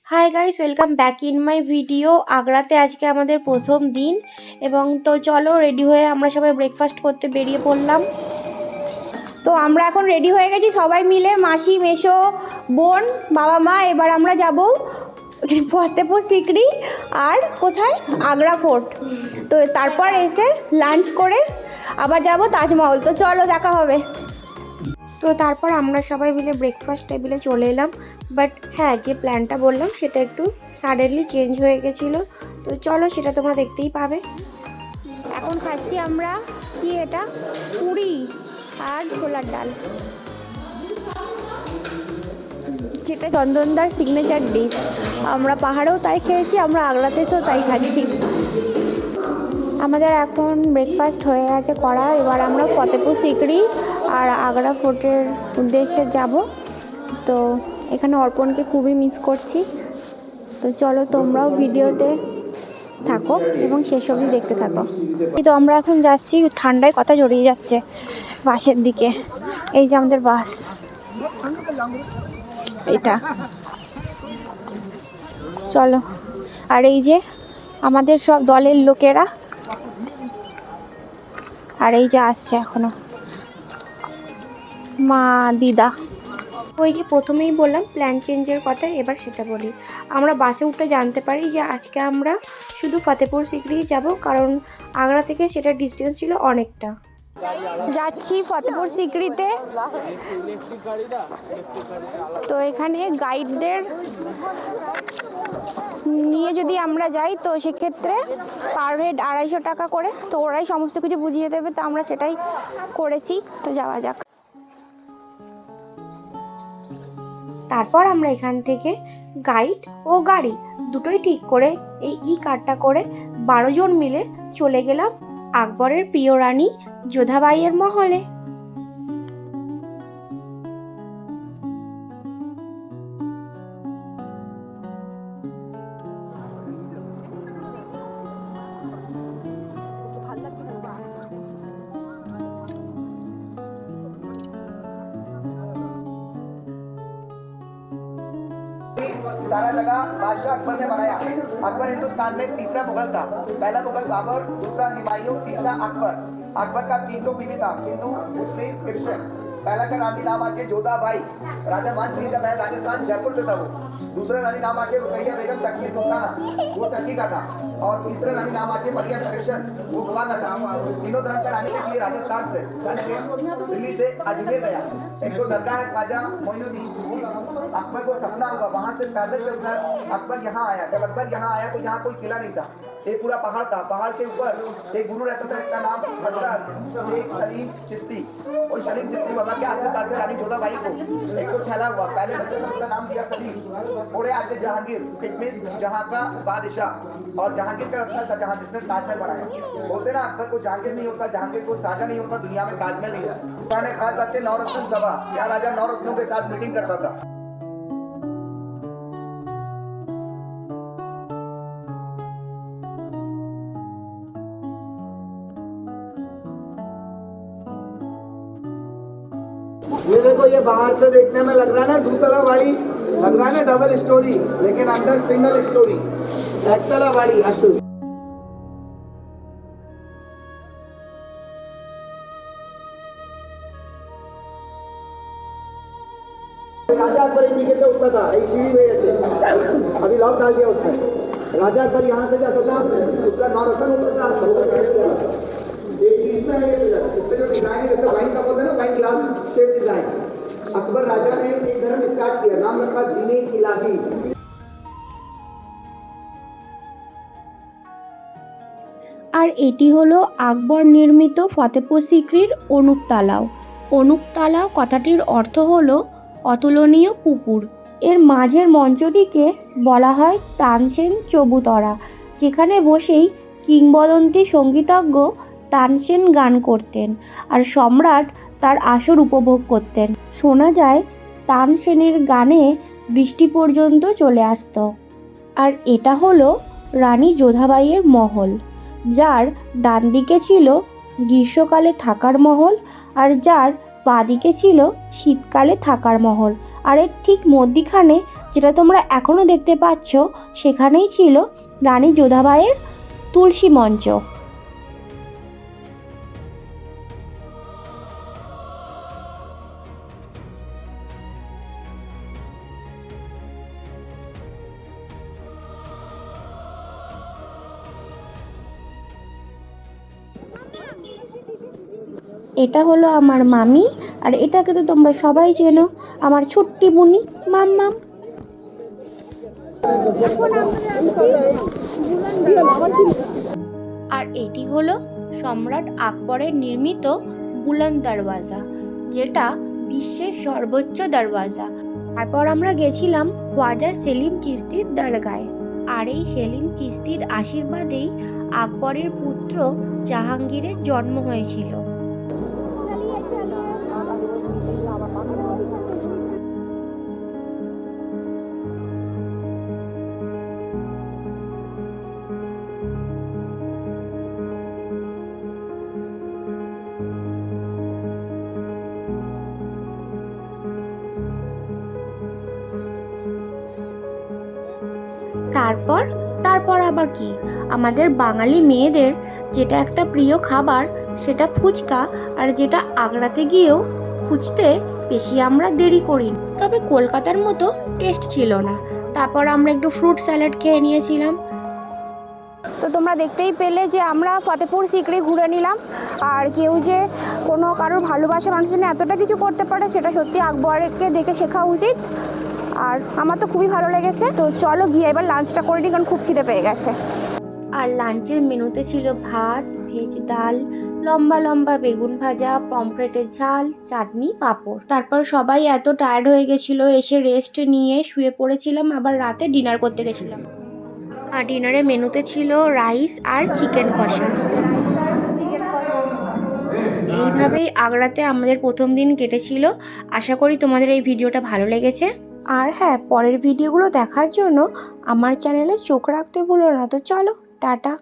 High guys, welcome back in my video. আগ্রাতে আজকে আমাদের প্রথম দিন এবং তো চলো রেডি হয়ে আমরা সবাই ব্রেকফাস্ট করতে বেরিয়ে পড়লাম। তো আমরা এখন রেডি হয়ে গেছি সবাই মিলে, মাসি, মেসো, বোন, বাবা, মা। এবার আমরা যাব ফতেপুর সিকরি আর কোথায়, আগ্রা ফোর্ট। তো তারপর এসে লাঞ্চ করে আবার যাব তাজমহল। তো চলো দেখা হবে। তো তারপর আমরা সবাই মিলে ব্রেকফাস্ট টেবিলে চলে এলাম। বাট হ্যাঁ, যে প্ল্যানটা বললাম সেটা একটু সাডেনলি চেঞ্জ হয়ে গেছিলো। তো চলো সেটা তোমরা দেখতেই পাবে। এখন খাচ্ছি আমরা কি, এটা পুরি আর ছোলার ডাল, যেটা চন্দনদার সিগনেচার ডিশ। আমরা পাহাড়েও তাই খেয়েছি, আমরা আগ্রাতে এসেও তাই খাচ্ছি। আমাদের এখন ব্রেকফাস্ট হয়ে গেছে করা। এবার আমরা ফতেপুর সিকরি আর আগ্রা ফোর্টের উদ্দেশ্যে যাব। তো এখানে অর্পণকে খুবই মিস করছি। তো চলো তোমরাও ভিডিওতে থাকো এবং শেষ অবধি দেখতে থাকো। তো আমরা এখন যাচ্ছি, ঠান্ডায় কথা জড়িয়ে যাচ্ছে, বাসের দিকে। এই যে আমাদের বাস, এটা চলো। আর এই যে আমাদের সব দলের লোকেরা, আর এই যে আসছে এখনো মা, দিদা। ওই যে প্রথমেই বললাম প্ল্যান চেঞ্জের কথা, এবার সেটা বলি। আমরা বাসে উঠে জানতে পারি যে আজকে আমরা শুধু ফতেপুর সিকরি যাব, কারণ আগ্রা থেকে সেটা ডিস্টেন্স ছিল অনেকটা। যাচ্ছি ফতেপুর সিকরিতে। তো এখানে গাইডদের নিয়ে যদি আমরা যাই তো সেক্ষেত্রে পার হেড 250 টাকা করে। তো ওরাই সমস্ত কিছু বুঝিয়ে দেবে, তো আমরা সেটাই করেছি। তো যাওয়া যাক। তারপর আমরা এখান থেকে গাইড ও গাড়ি দুটোই ঠিক করে এই কারটা করে 12 জন মিলে চলে গেলাম আকবরের প্রিয় রানী যোধাবাইয়ের মহলে। सारा जगह बादशाह अकबर ने बनाया। अकबर हिंदुस्तान में तीसरा मुगल था। पहला मुगल बाबर, दूसरा हुमायूं, तीसरा अकबर। अकबर का 3 बीवी था, हिंदू, मुस्लिम, क्रिश्चियन। पहला का रानी नाम आचे जोधाबाई, राजा मान सिंह का महल राजस्थान जयपुर से था वो। दूसरा रानी नाम आचे रुकैया बेगम टर्की सुल्ताना, वो टर्की का था। और तीसरा रानी नाम आचे मरियम कृष्ण, वो गोवा का था। तीनों धर्म का रानी थी, राजस्थान से दिल्ली से अजमेर गया। एक तो दरगाह है ख्वाजा मोइनुद्दीन। अकबर को सपना हुआ, वहां से पैदल चलकर अकबर यहाँ आया। जब अकबर यहाँ आया तो यहाँ कोई किला नहीं था, एक पूरा पहाड़ था। पहाड़ के ऊपर एक गुरु रहता था, इसका नाम हजरत शेख सलीम चिश्ती। और सलीम चिश्ती बाबा के आशीर्वाद से रानी जोधाबाई को एक तो छला हुआ। पहले बच्चे ने उसका नाम दिया सलीम। थोड़े आज से जहांगीर, इट मींस जहां का बादशाह। और जहांगीर का अपना शाहजहां, जिसने ताजमहल बनाया। बोलते ना अकबर को जहांगीर नहीं होता, जहांगीर को शाहजहां नहीं होता, दुनिया में ताजमहल नहीं होता। उन्होंने खास अच्छे 9 रत्न सभा, यहाँ राजा 9 रत्नों के साथ मीटिंग करता था। ये देखो, ये बाहर से देखने में लग रहा है ना दूतला वाली, लग रहा है ना डबल स्टोरी, लेकिन अंदर सिंगल स्टोरी, एकतला वाली असल। राजा अकबर एक नीचे से उठता था, एक सीढ़ी में ऐसे, अभी लॉक डाल दिया उसने। राजा अकबर यहाँ से जाता था, उसका 9 रत्न होता था। इसमें जो डिजाइन है, जैसे वाइन का बोलते हैं ना, wine glass shape design. Akbar राजा ने एक धर्म स्टार्ट किया, नाम रखा दीन इलाही। আর এটি হলো আকবর নির্মিত ফতেপুর সিকরির অনুপ তালাও। অনুপ তালাও কথাটির অর্থ হলো অতুলনীয় পুকুর। এর মাঝের মঞ্চটিকে বলা হয় তানসেন চবুতরা, যেখানে বসেই কিংবদন্তি সঙ্গীতজ্ঞ তানসেন গান করতেন আর সম্রাট তার আসর উপভোগ করতেন। শোনা যায় তানসেনের গানে বৃষ্টি পর্যন্ত চলে আসতো। আর এটা হলো রানী যোধাবাইয়ের মহল, যার ডান দিকে ছিল গ্রীষ্মকালে থাকার মহল আর যার বাঁদিকে ছিল শীতকালে থাকার মহল, আর এর ঠিক মধ্যিখানে যেটা তোমরা এখনও দেখতে পাচ্ছ সেখানেই ছিল রানী যোধাবাইয়ের তুলসী মঞ্চ। এটা হলো আমার মামি, আর এটাকে তো তোমরা সবাই চেনো, আমার ছোট্টি বুনি মাম্মাম। আর এটি হলো সম্রাট আকবরের নির্মিত বুলন্দ দরওয়াজা, যেটা বিশ্বের সর্বোচ্চ দরওয়াজা। তারপর আমরা গেছিলাম খোয়াজা সেলিম চিশতির দরগায়, আর এই সেলিম চিশতির আশীর্বাদেই আকবরের পুত্র জাহাঙ্গীরের জন্ম হয়েছিল। তারপর আবার কি, আমাদের বাঙালি মেয়েদের যেটা একটা প্রিয় খাবার সেটা ফুচকা, আর যেটা আগ্রাতে গিয়েও খুঁজতে বেশি আমরা দেরি করি, তবে কলকাতার মতো টেস্ট ছিল না। তারপর আমরা একটু ফ্রুট স্যালাড খেয়ে নিয়েছিলাম। তো তোমরা দেখতেই পেলে যে আমরা ফতেপুর সিকরি ঘুরে নিলাম, আর কেউ যে কোনো কারোর ভালোবাসা মানুষের জন্য এতটা কিছু করতে পারে সেটা সত্যি আকবরকে দেখে শেখা উচিত, আর আমার তো খুবই ভালো লেগেছে। তো চলো গিয়ে এবার লাঞ্চটা করে নিই, কারণ খুব খিদে পেয়ে গেছে। আর লাঞ্চের মেনুতে ছিল ভাত, ভেজ ডাল, লম্বা লম্বা বেগুন ভাজা, পমফ্রেটের ঝাল, চাটনি, পাঁপড়। তারপর সবাই এত টায়ার্ড হয়ে গেছিলো, এসে রেস্ট নিয়ে শুয়ে পড়েছিলাম, আবার রাতে ডিনার করতে গেছিলাম। আর ডিনারে মেনুতে ছিল রাইস আর চিকেন কষা। এইভাবেই আগ্রাতে আমাদের প্রথম দিন কেটেছিল। আশা করি তোমাদের এই ভিডিওটা ভালো লেগেছে। আর হ্যাঁ, পরের ভিডিওগুলো দেখার জন্য আমার চ্যানেলে চোখ রাখতে ভুলো না। তো চলো, টাটা।